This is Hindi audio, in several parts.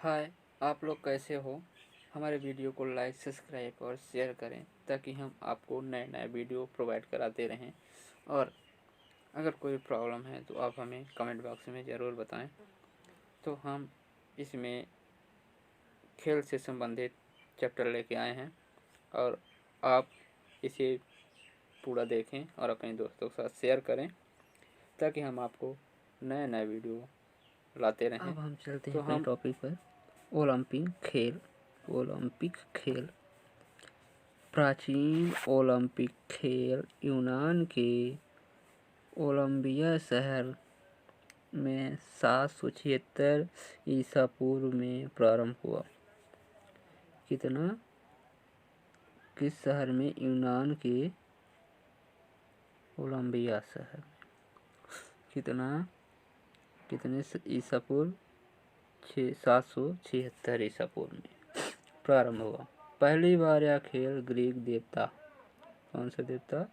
हाय, आप लोग कैसे हो। हमारे वीडियो को लाइक, सब्सक्राइब और शेयर करें ताकि हम आपको नए नए वीडियो प्रोवाइड कराते रहें। और अगर कोई प्रॉब्लम है तो आप हमें कमेंट बॉक्स में ज़रूर बताएं। तो हम इसमें खेल से संबंधित चैप्टर लेके आए हैं और आप इसे पूरा देखें और अपने दोस्तों के साथ शेयर करें ताकि हम आपको नए नए वीडियो लाते रहें। अब हम चलते तो हैं अपने हम टॉपिक पर। ओलंपिक खेल। प्राचीन ओलंपिक खेल यूनान के ओलंबिया शहर में 776 ईसा पूर्व में प्रारंभ हुआ। किस शहर में? यूनान के ओलंबिया शहर। कितने ईसा पूर्व? 776 ईसा पूर्व में प्रारंभ हुआ। पहली बार यह खेल ग्रीक देवता, कौन सा देवता?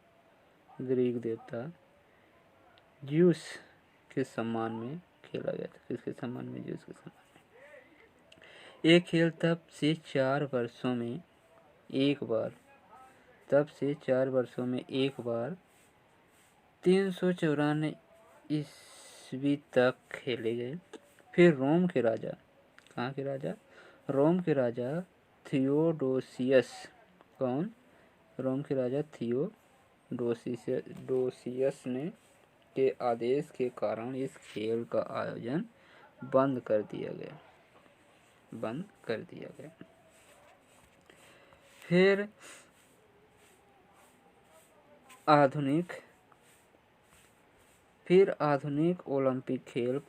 ग्रीक देवता ज्यूस के सम्मान में खेला गया था। किसके सम्मान में? ज्यूस के सम्मान में। ये खेल तब से 4 वर्षों में एक बार 394 ईस्वी तक खेले गए। फिर रोम के राजा, कहाँ के राजा? रोम के राजा थियोडोसियस, कौन? रोम के राजा थियोडोसियस ने के आदेश के कारण इस खेल का आयोजन बंद कर दिया गया। फिर आधुनिक ओलंपिक खेल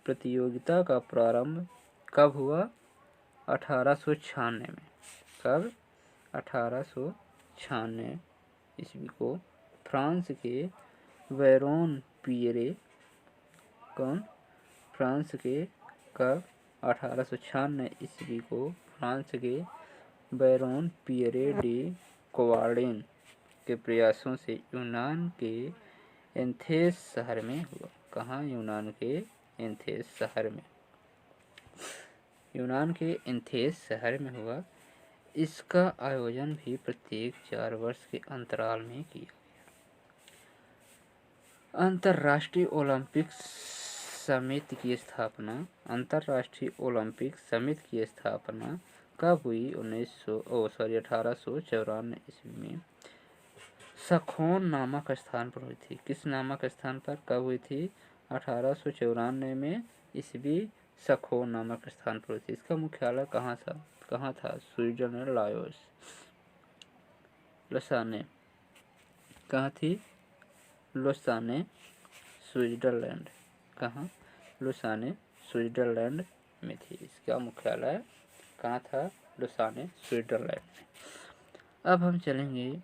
प्रतियोगिता का प्रारंभ कब हुआ? 1896 में। कब? 1896 ईस्वी को फ्रांस के वेरोन पियरे, कौन? फ्रांस के कब? 1896 ईस्वी को फ्रांस के बैरोन पियरे डी कोवार्डेन के प्रयासों से यूनान के एथेंस शहर में हुआ। कहाँ? यूनान के एथेंस शहर में हुआ। इसका आयोजन भी प्रत्येक 4 वर्ष के अंतराल में किया गया। अंतर्राष्ट्रीय ओलंपिक समिति की स्थापना कब हुई? 1894 ईस्वी में सखोन नामक स्थान पर हुई थी। किस नामक स्थान पर? कब हुई थी? 1894 में ईस्वी सखोन नामक स्थान पर हुई थी। इसका मुख्यालय कहाँ था? स्विट्जरलैंड, लसाने। कहाँ थी? Lausanne, Switzerland. कहाँ? लुसाने, स्विट्जरलैंड में थी। इसका मुख्यालय कहाँ था? लुसाने, स्विट्जरलैंड में। अब हम चलेंगे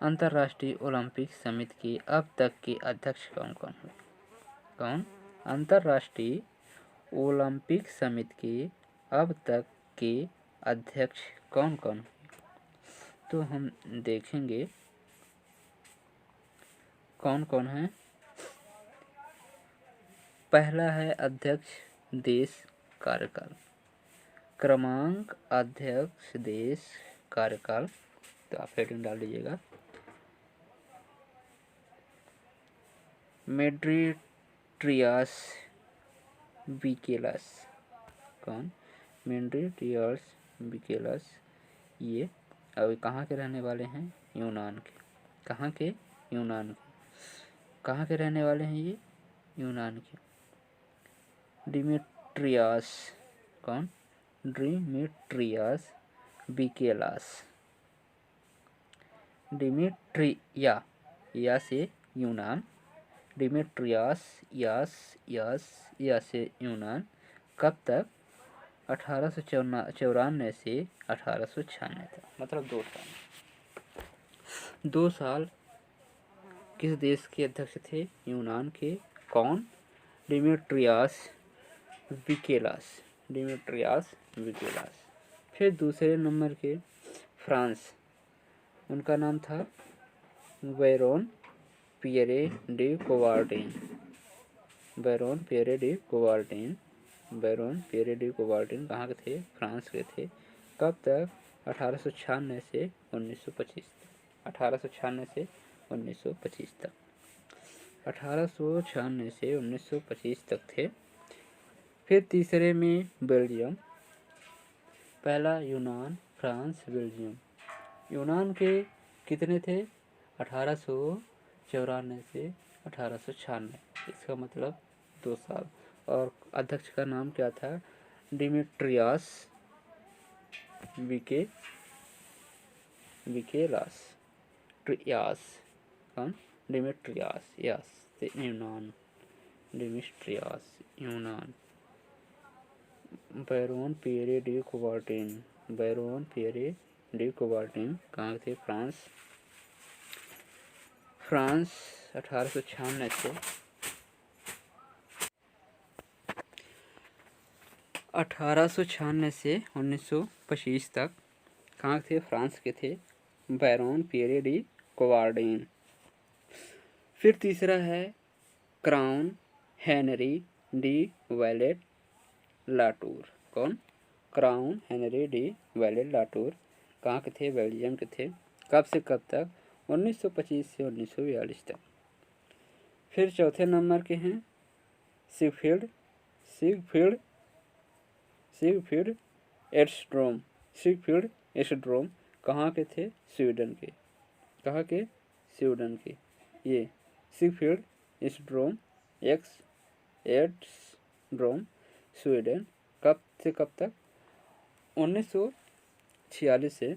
अंतर्राष्ट्रीय ओलंपिक समिति के अब तक के अध्यक्ष कौन कौन हुए? कौन? अंतर्राष्ट्रीय ओलंपिक समिति के अब तक के अध्यक्ष कौन कौन हुए? तो हम देखेंगे कौन कौन है। पहला है अध्यक्ष देश कार्यकाल। क्रमांक अध्यक्ष देश कार्यकाल, तो आप हेडिंग डाल लीजिएगा। मेड्रिट्रियास बिकेलस। कौन? मेड्रिट्रियास बिकेलस। ये अब कहाँ के रहने वाले हैं? यूनान के। कहाँ के? यूनान के। कहाँ के रहने वाले हैं ये? यूनान के। डिमेट्रियास, कौन? डिमेट्रियास बिकेलास। डिमेट्रिया या से यूनान, डिमेट्रियास या से यूनान। कब तक? 1894 से 1896 तक, मतलब 2 साल। 2 साल किस देश के अध्यक्ष थे? यूनान के। कौन? डिमेट्रियास बिकेलास। फिर दूसरे नंबर के फ्रांस, उनका नाम था Baron Pierre de Coubertin. Baron Pierre de Coubertin कहाँ के थे? फ्रांस के थे। कब तक? 1896 से 1925 तक। 1896 से 1925 तक। 1896 से 1925 तक थे। फिर तीसरे में बेल्जियम, पहला यूनान, फ्रांस, बेल्जियम। यूनान के कितने थे? 1894 से 1896, इसका मतलब 2 साल। और अध्यक्ष का नाम क्या था? डिमिट्रियास विकेलास ट्रियास। कौन? डिमिट्रियास, यस, यूनान, डिमिट्रियास, यूनान। Baron Pierre de Coubertin, Baron Pierre de Coubertin कहाँ थे? फ्रांस, फ्रांस 1896 से 1925 तक। कहाँ थे? फ्रांस के थे। Baron Pierre de Coubertin. फिर तीसरा है क्राउन हेनरी डी वैलेट लाटूर। कौन? क्राउन हेनरी डी वैलेट लाटूर कहाँ के थे? बेल्जियम के थे। कब से कब तक? 1925 से 1942 तक। फिर चौथे नंबर के हैं सिगफ्रीड एस्ट्रोम। सिगफ्रीड एस्ट्रोम कहाँ के थे? स्वीडन के। कहाँ के? स्वीडन के। ये सिगफ्रीड एस्ट्रोम एस्ट्रोम स्वीडन। कब से कब तक? 1946 से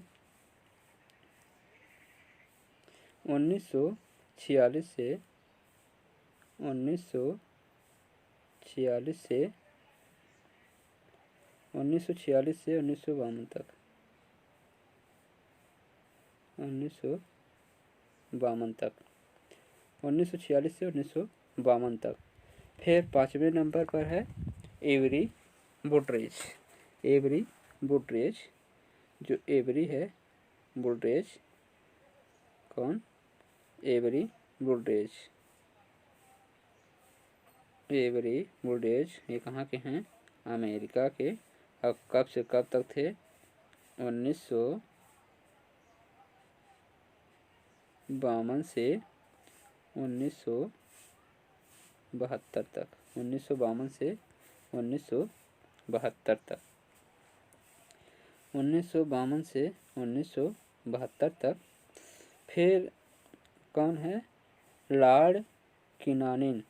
1946 से 1946 से 1952 तक। 1952 तक। 1946 से 1952 तक। फिर पाँचवें नंबर पर है एवरी बुटरेज। एवरी बुटरेज, जो एवरी है बुटरेज, कौन? एवरी बुटरेज, एवरी बुटरेज ये कहाँ के हैं? अमेरिका के। अब कब से कब तक थे? 1952 से 1972 तक। 1952 से 1972 तक। 1952 से 1972 तक। फिर कौन है? लॉर्ड किनानिन।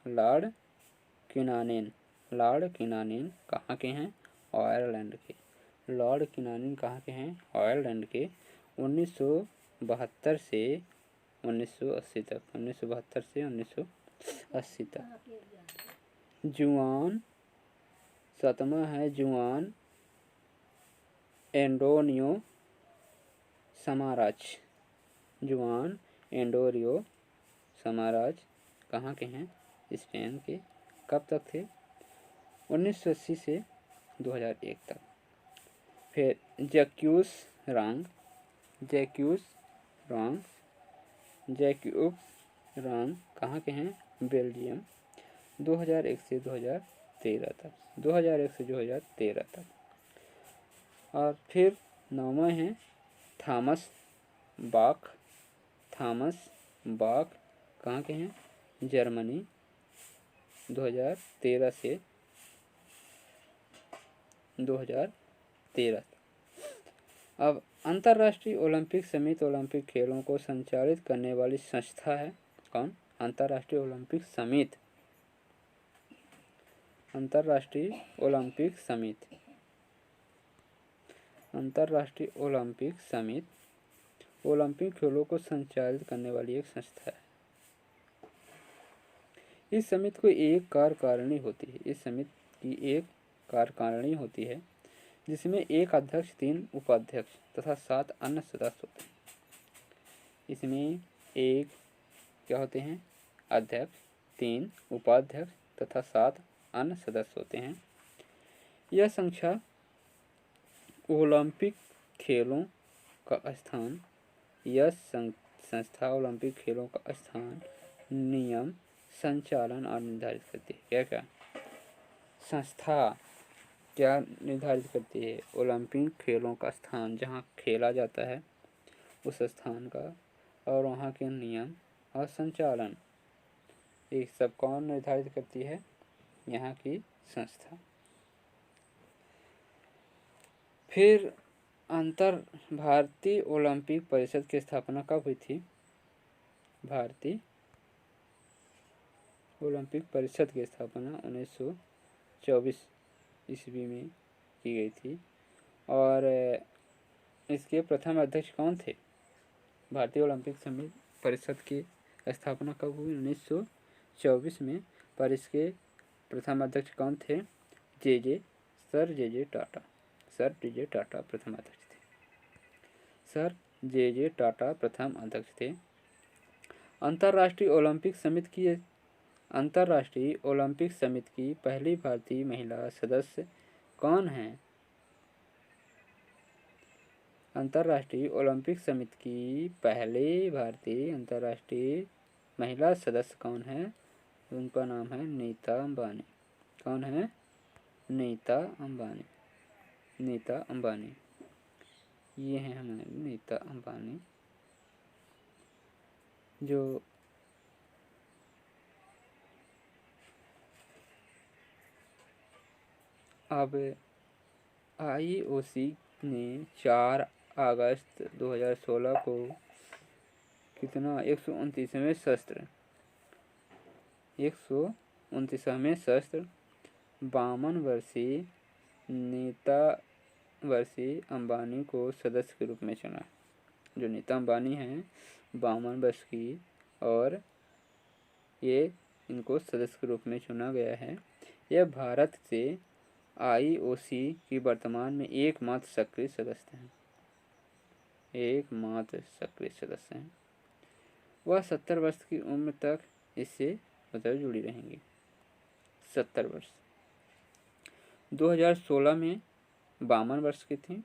लॉर्ड किनानिन, लॉर्ड किनानिन कहाँ के हैं? आयरलैंड के। लॉर्ड किनानिन कहाँ के हैं? आयरलैंड के। 1972 से 1980 तक। 1972 से 1980 तक। जुआन, सातवां है जुआन एंटोनियो समाराज। जुआन एंटोनियो समाराज कहाँ के हैं? स्पेन के। कब तक थे? 1980 से 2001 तक। फिर जैक्यूब रॉन्ग कहाँ के हैं? बेल्जियम। 2001 से 2013 तक। 2001 से 2013 तक। और फिर 9वां है थॉमस बाख। थॉमस बाख कहाँ के हैं? जर्मनी। 2013 से 2013 तक। अब अंतर्राष्ट्रीय ओलंपिक समिति ओलंपिक खेलों को संचालित करने वाली संस्था है। कौन? अंतर्राष्ट्रीय ओलंपिक समिति। अंतर्राष्ट्रीय ओलंपिक समिति। अंतर्राष्ट्रीय ओलंपिक समिति ओलंपिक खेलों को संचालित करने वाली एक संस्था है। इस समिति को एक कार्यकारिणी होती है। इस समिति की एक कार्यकारिणी होती है जिसमें एक अध्यक्ष, 3 उपाध्यक्ष तथा 7 अन्य सदस्य होते हैं। इसमें एक क्या होते हैं? अध्यक्ष, 3 उपाध्यक्ष तथा 7 अन्य सदस्य होते हैं। यह ओलंपिक खेलों का स्थान, यह संस्था ओलंपिक खेलों का स्थान, नियम, संचालन और निर्धारित करती है। क्या क्या? संस्था क्या निर्धारित करती है? ओलंपिक खेलों का स्थान जहाँ खेला जाता है उस स्थान का और वहाँ के नियम और संचालन, ये सब कौन निर्धारित करती है? यहाँ की संस्था। फिर भारतीय ओलंपिक परिषद की स्थापना कब हुई थी? भारतीय ओलंपिक परिषद की स्थापना 1924 ईस्वी में की गई थी। और इसके प्रथम अध्यक्ष कौन थे? भारतीय ओलंपिक समिति परिषद की स्थापना कब हुई? 1924 में। पर इसके प्रथम अध्यक्ष कौन थे? सर जे जे टाटा प्रथम अध्यक्ष थे। सर जे जे टाटा प्रथम अध्यक्ष थे। अंतर्राष्ट्रीय ओलंपिक समिति की पहली भारतीय महिला सदस्य कौन है? अंतर्राष्ट्रीय ओलंपिक समिति की पहली भारतीय अंतर्राष्ट्रीय महिला सदस्य कौन है? उनका नाम है नीता अंबानी। कौन है? नीता अंबानी। ये हैं हमारे नीता अंबानी, जो अब IOC ने 4 अगस्त 2016 को कितना 129वें शस्त्र 52 वर्षीय अंबानी को सदस्य के रूप में चुना। जो नीता अंबानी हैं 52 वर्ष की, और ये इनको सदस्य के रूप में चुना गया है। यह भारत से IOC की वर्तमान में एकमात्र सक्रिय सदस्य हैं। वह 70 वर्ष की उम्र तक इससे जुड़ी रहेंगी। 70 वर्ष। 2016 में 52 वर्ष की थी,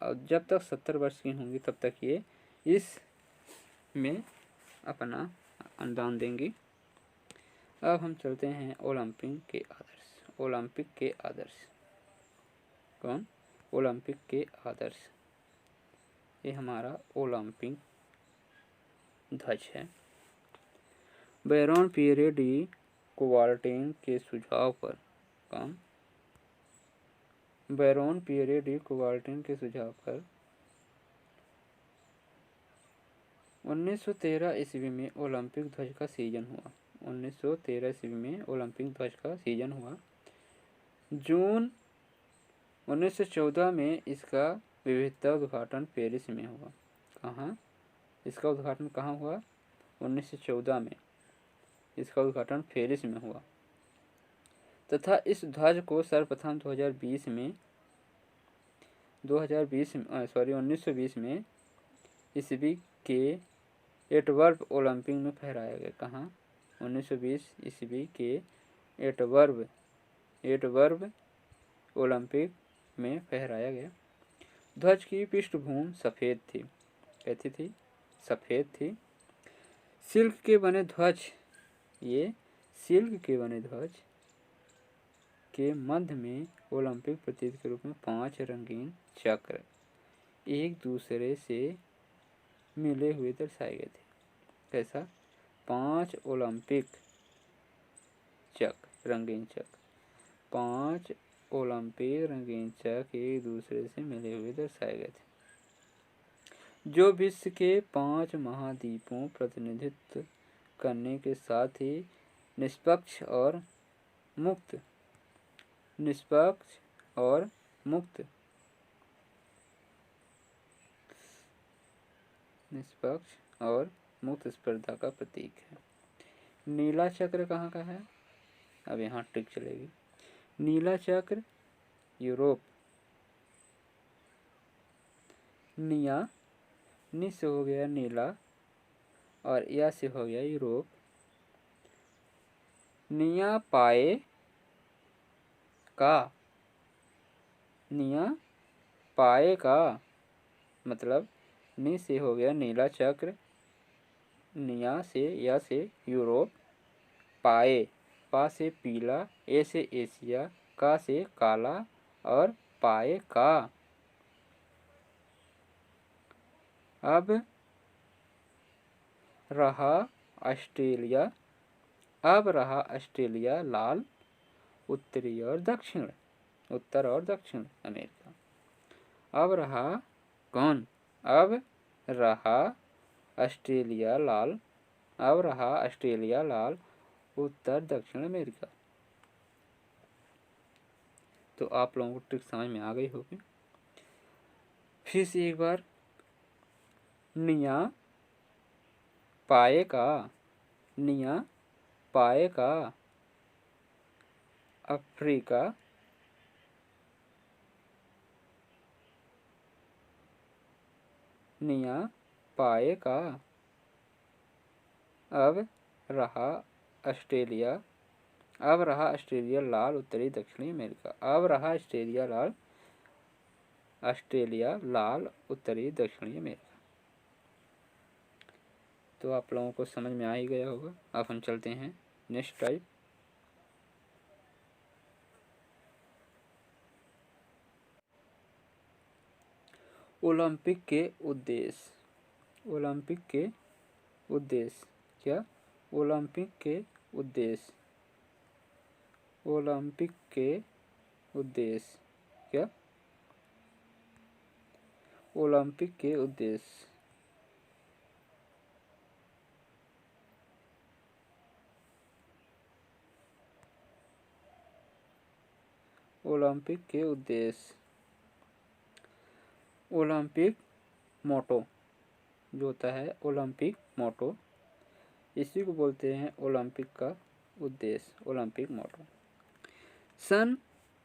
और जब तक 70 वर्ष की होंगी तब तक ये इस में अपना अनुदान देंगी। अब हम चलते हैं ओलंपिक के आदर्श। कौन? ओलंपिक के आदर्श। ये हमारा ओलंपिक ध्वज है। बैरोन पियरे डी कुबर्टिन के सुझाव पर। कौन? बैरोन पियरे डी कुबर्टिन के सुझाव पर 1913 ईस्वी में ओलंपिक ध्वज का सीजन हुआ। 1913 ईस्वी में ओलंपिक ध्वज का सीजन हुआ। जून 1914 में इसका विविधता उद्घाटन पेरिस में हुआ। कहाँ? इसका उद्घाटन कहाँ हुआ? 1914 में इसका उद्घाटन पेरिस में हुआ। तथा इस ध्वज को सर्वप्रथम 1920 में ईस्वी के एंटवर्प ओलंपिक में फहराया गया। कहाँ? 1920 ईस्वी के एंटवर्प ओलंपिक में फहराया गया। ध्वज की पृष्ठभूमि सफ़ेद थी। कैसी थी? सफ़ेद थी। सिल्क के बने ध्वज के मध्य में ओलंपिक प्रतीक के रूप में 5 रंगीन चक्र एक दूसरे से मिले हुए दर्शाए गए थे। कैसा? 5 ओलंपिक रंगीन चक्र 5 ओलंपिक रंगीन चक्र एक दूसरे से मिले हुए दर्शाए गए थे, जो विश्व के 5 महाद्वीपों प्रतिनिधित्व करने के साथ ही निष्पक्ष और मुक्त स्पर्धा का प्रतीक है। नीला चक्र कहाँ का है? अब यहाँ ट्रिक चलेगी। नीला चक्र यूरोप, नि से हो गया नीला और या से हो गया यूरोप। निया पाए का मतलब नि से हो गया नीला चक्र, निया से या से यूरोप, पाए पा से पीला, ए से एशिया, का से काला और पाए का। अब रहा ऑस्ट्रेलिया, अब रहा ऑस्ट्रेलिया लाल, उत्तरी और दक्षिण, उत्तर और दक्षिण अमेरिका। अब रहा कौन? अब रहा ऑस्ट्रेलिया लाल, अब रहा ऑस्ट्रेलिया लाल, उत्तर दक्षिण अमेरिका। तो आप लोगों को ट्रिक समझ में आ गई होगी। फिर से एक बार, निया पाएगा, निया पाएगा, अफ्रीका, निया पाएगा। अब रहा ऑस्ट्रेलिया, अब रहा ऑस्ट्रेलिया लाल, उत्तरी दक्षिणी अमेरिका। अब रहा ऑस्ट्रेलिया लाल, ऑस्ट्रेलिया लाल, उत्तरी दक्षिणी अमेरिका। तो आप लोगों को समझ में आ ही गया होगा। अब हम चलते हैं नेक्स्ट टाइप। ओलंपिक के उद्देश्य, ओलंपिक के उद्देश्य क्या? ओलंपिक के उद्देश्य, ओलंपिक के उद्देश्य क्या? ओलंपिक के उद्देश्य, ओलंपिक के उद्देश्य। ओलंपिक मोटो जो होता है, ओलंपिक मोटो, इसी को बोलते हैं ओलंपिक का उद्देश्य, ओलंपिक मोटो। सन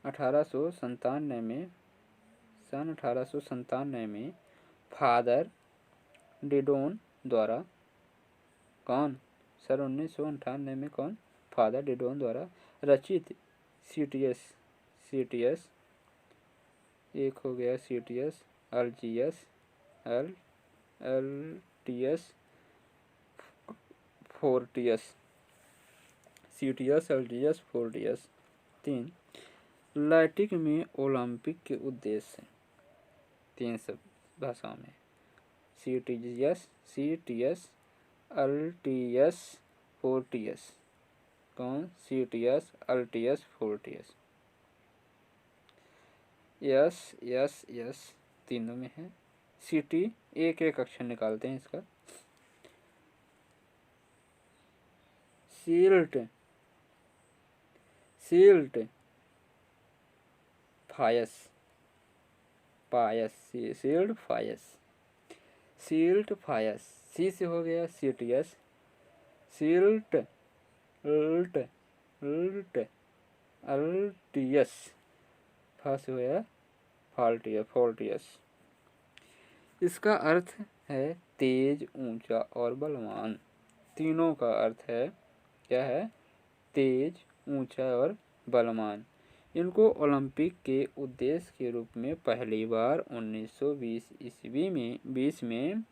1897 में, सन 1897 में फादर डिडोन द्वारा, कौन? सन 1998 में कौन? फादर डिडोन द्वारा रचित सीटीएस, सीटीएस एक हो गया CTS, LGS, LTS, Fortius, CTS, LGS, Fortius, 3 Latin में ओलंपिक के उद्देश्य, 3 सब भाषाओं में, सीटीएस, सीटीएस, एलटीएस, फोर्टियस। कौन? CTS, LTS, Fortius. Yes yes yes तीनों में है। सिटी एक एक अक्षर निकालते हैं इसका। सील्ट, सील्ट, फायस, पायस, सील्ड फायस, सील्ट फायस। सी से हो गया सीटीएस, सील्ट, अल्ट, अल्ट, अल्टियस। फा से हो गया फाल्टियस, फोल्टियस। इसका अर्थ है तेज, ऊंचा और बलवान। तीनों का अर्थ है क्या है? तेज, ऊंचा और बलवान। इनको ओलंपिक के उद्देश्य के रूप में पहली बार 1920 ईस्वी में 20 में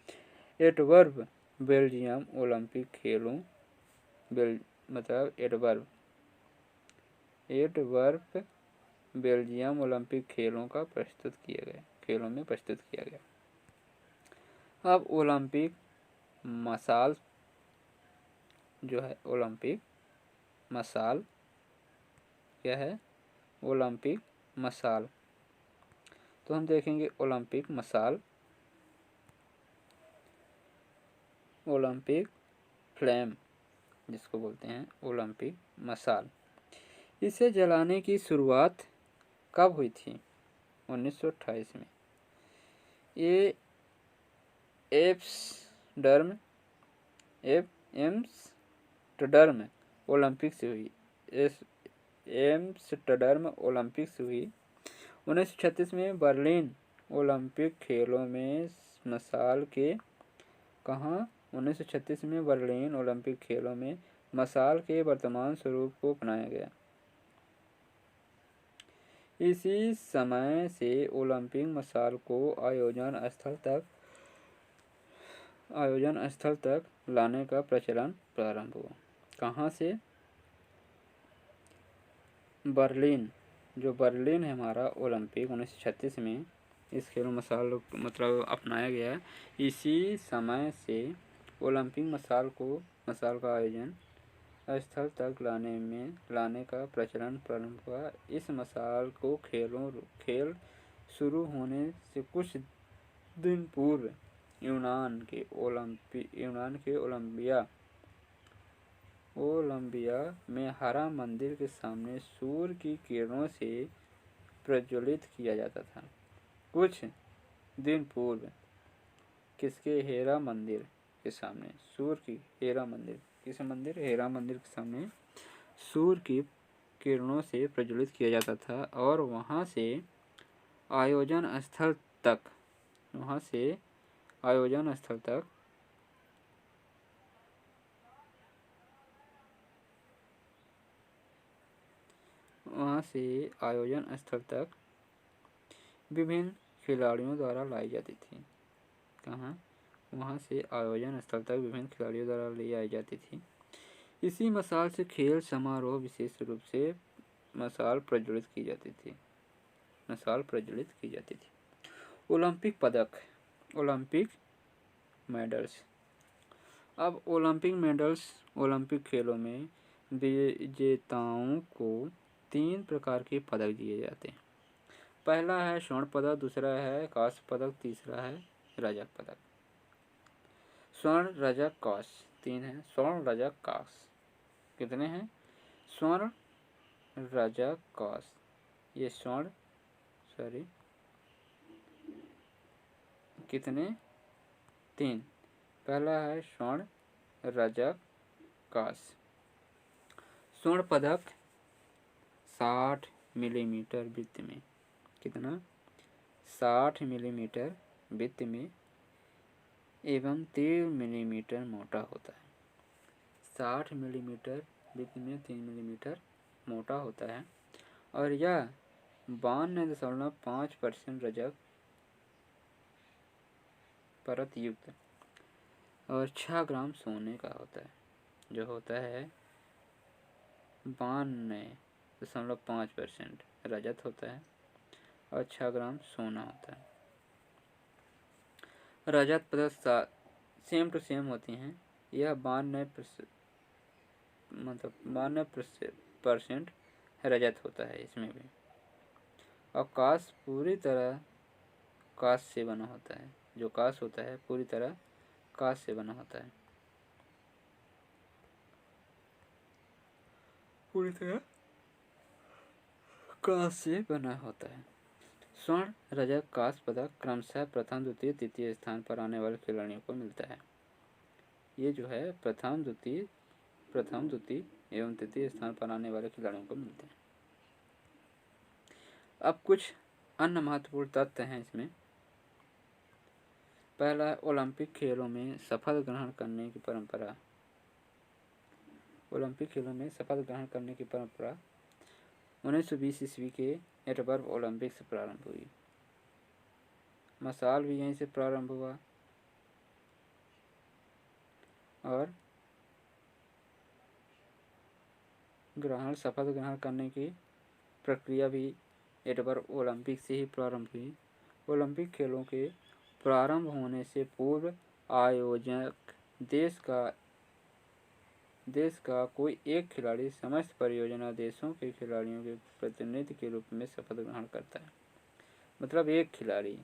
एंटवर्प बेल्जियम ओलंपिक खेलों, मतलब एंटवर्प बेल्जियम ओलंपिक खेलों का प्रस्तुत किया गया, खेलों में प्रस्तुत किया गया। अब ओलंपिक मसाल जो है, ओलंपिक मसाल क्या है? ओलंपिक मसाल। तो हम देखेंगे ओलंपिक मसाल, ओलंपिक फ्लेम जिसको बोलते हैं ओलंपिक मसाल। इसे जलाने की शुरुआत कब हुई थी? 1928 में। ये एम्स्टर्डम ओलंपिक से हुई, एम्स्टर्डम ओलंपिक से हुई। 1936 में बर्लिन ओलंपिक खेलों में मसाल के, कहाँ? 1936 में बर्लिन ओलंपिक खेलों में मसाल के वर्तमान स्वरूप को अपनाया गया। इसी समय से ओलंपिक मसाल को आयोजन स्थल तक लाने का प्रचलन प्रारंभ हुआ। कहाँ से? बर्लिन, जो बर्लिन है हमारा ओलंपिक 1936 में इस खेल में मसाल मतलब अपनाया गया है। इसी समय से ओलंपिक मसाल का आयोजन स्थल तक लाने का प्रचलन प्रारंभ हुआ। इस मसाल को खेल शुरू होने से कुछ दिन पूर्व यूनान के ओलंबिया में हरा मंदिर के सामने सूर्य की किरणों से प्रज्वलित किया जाता था। कुछ दिन पूर्व किसके हेरा मंदिर के सामने सूर्य की हेरा मंदिर के सामने सूर्य की किरणों से प्रज्वलित किया जाता था और वहां से आयोजन स्थल तक विभिन्न खिलाड़ियों द्वारा लाई जाती थी। वहां से आयोजन स्थल तक विभिन्न खिलाड़ियों द्वारा ले आई जाती थी। इसी मसाल से खेल समारोह विशेष रूप से मसाल प्रज्वलित की जाती थी। ओलंपिक पदक, ओलंपिक मेडल्स। अब ओलंपिक खेलों में विजेताओं को 3 प्रकार के पदक दिए जाते हैं। पहला है स्वर्ण पदक, दूसरा है कांस्य पदक, तीसरा है रजत पदक। स्वर्ण, रजत, कांस्य 3 है। स्वर्ण, रजत, कांस्य कितने हैं? स्वर्ण, रजत, कांस्य। ये कितने? 3। पहला है स्वर्ण, रजत, कांस्य। स्वर्ण पदक 60 मिलीमीटर वृत्त में, कितना? 60 मिलीमीटर वृत्त में एवं 3 मिलीमीटर मोटा होता है। 60 मिलीमीटर वृत्त में 3 मिलीमीटर मोटा होता है और यह 52.5% रजत परत युक्त और 6 ग्राम सोने का होता है, जो होता है 52.5% रजत होता है और 6 ग्राम सोना होता है। रजत पदक सेम टू सेम होती हैं। यह 92% रजत होता है इसमें भी। और कांस्य पूरी तरह कांस्य से बना होता है। जो कांस्य होता है पूरी तरह कांस्य से बना होता है। पूरी तरह कांस्य से बना होता है। स्वर्ण, रजत, कांस्य पदक क्रमशः प्रथम, द्वितीय, तृतीय स्थान पर आने वाले खिलाड़ियों को मिलता है। ये जो है प्रथम, द्वितीय एवं तृतीय स्थान पर आने वाले खिलाड़ियों को मिलते हैं। अब कुछ अन्य महत्वपूर्ण तथ्य हैं इसमें। पहला, ओलंपिक खेलों में शपथ ग्रहण करने की परंपरा। 1920 ईस्वी के एडवर्ब ओलंपिक से प्रारंभ हुई। मसाल भी यहीं से प्रारंभ हुआ और शपथ ग्रहण करने की प्रक्रिया भी एडवर्ब ओलंपिक से ही प्रारंभ हुई। ओलंपिक खेलों के प्रारंभ होने से पूर्व आयोजक देश का कोई एक खिलाड़ी समस्त परियोजना देशों के खिलाड़ियों के प्रतिनिधि के रूप में शपथ ग्रहण करता है। मतलब एक खिलाड़ी,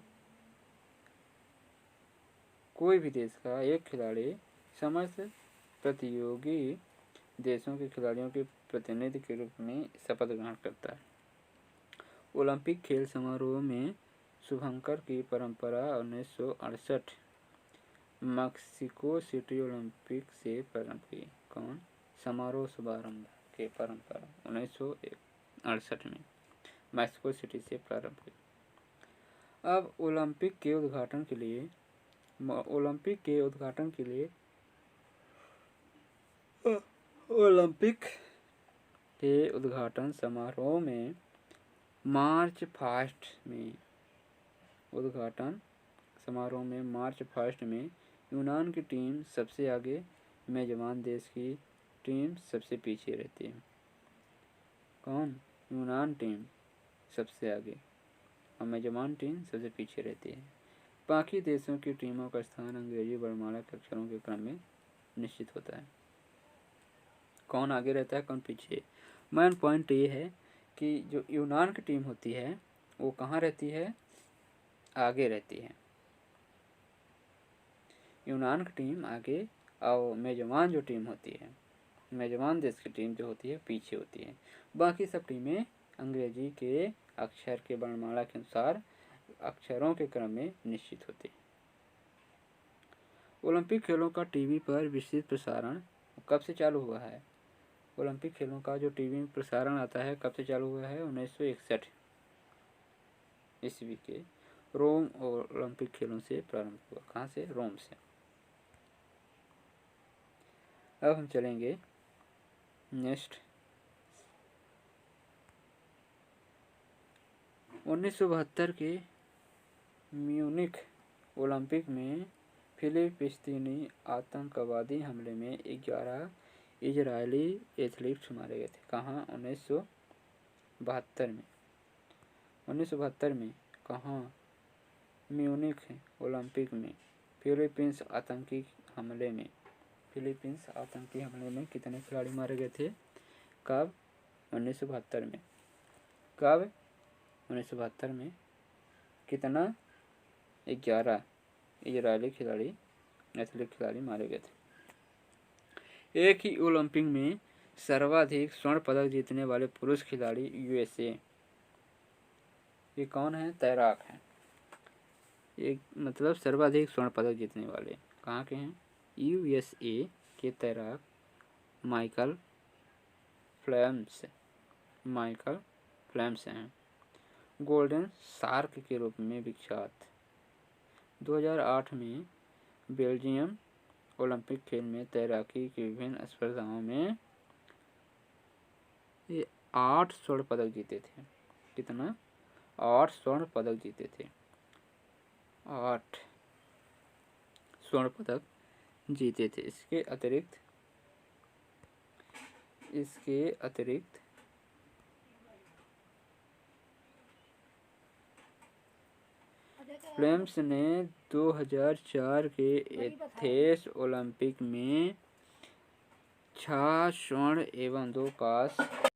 कोई भी देश का एक खिलाड़ी समस्त प्रतियोगी देशों के खिलाड़ियों के प्रतिनिधि के रूप में शपथ ग्रहण करता है। ओलंपिक खेल समारोह में शुभंकर की परंपरा 1968 मैक्सिको सिटी ओलंपिक से प्रारंभ हुई। कौन? समारोह शुभारंभ के परंपरा 1968 में मैक्सिको सिटी से प्रारंभ हुई। अब ओलंपिक के उद्घाटन समारोह में मार्च फर्स्ट में यूनान की टीम सबसे आगे, मेजबान देश की टीम सबसे पीछे रहती है। कौन? यूनान टीम सबसे आगे और मेजबान टीम सबसे पीछे रहती है। बाकी देशों की टीमों का स्थान अंग्रेजी वर्णमाला के अक्षरों के क्रम में निश्चित होता है। कौन आगे रहता है कौन पीछे। मेन पॉइंट ये है कि जो यूनान की टीम होती है वो कहाँ रहती है, आगे रहती है। यूनान की टीम आगे और मेजबान जो टीम होती है, मेजबान देश की टीम जो होती है पीछे होती है। बाकी सब टीमें अंग्रेजी के अक्षर के वर्णमाला के अनुसार अक्षरों के क्रम में निश्चित होती है। ओलंपिक खेलों का टीवी पर विस्तृत प्रसारण कब से चालू हुआ है। ओलंपिक खेलों का जो टीवी में प्रसारण आता है कब से चालू हुआ है, 1961 ईस्वी के रोम ओलंपिक खेलों से प्रारंभ हुआ। कहाँ से, रोम से। अब हम चलेंगे नेक्स्ट 1972 के म्यूनिख ओलंपिक में फिलिस्तीनी आतंकवादी हमले में 11 इजरायली एथलीट्स मारे गए थे। कहाँ, 1972 में। 1972 में कहाँ, म्यूनिख ओलंपिक में फिलीपींस आतंकी हमले में कितने खिलाड़ी मारे गए थे, कब, 1972 में। कब, 1972 में कितना, 11 इजरायली एथलीट खिलाड़ी मारे गए थे। एक ही ओलंपिक में सर्वाधिक स्वर्ण पदक जीतने वाले पुरुष खिलाड़ी यूएसए, ये कौन है, तैराक हैं। एक मतलब सर्वाधिक स्वर्ण पदक जीतने वाले कहाँ के हैं, यूएसए के तैराक माइकल फ्लेम्स हैं। गोल्डन शार्क के रूप में विख्यात। 2008 में बेल्जियम ओलंपिक खेल में तैराकी की विभिन्न स्पर्धाओं में ये 8 स्वर्ण पदक जीते थे। कितना, 8 स्वर्ण पदक जीते थे। 8 स्वर्ण पदक जीते थे। इसके अतिरिक्त फ्लेम्स ने 2004 के एथेंस ओलंपिक में 6 स्वर्ण एवं 2 कांस्य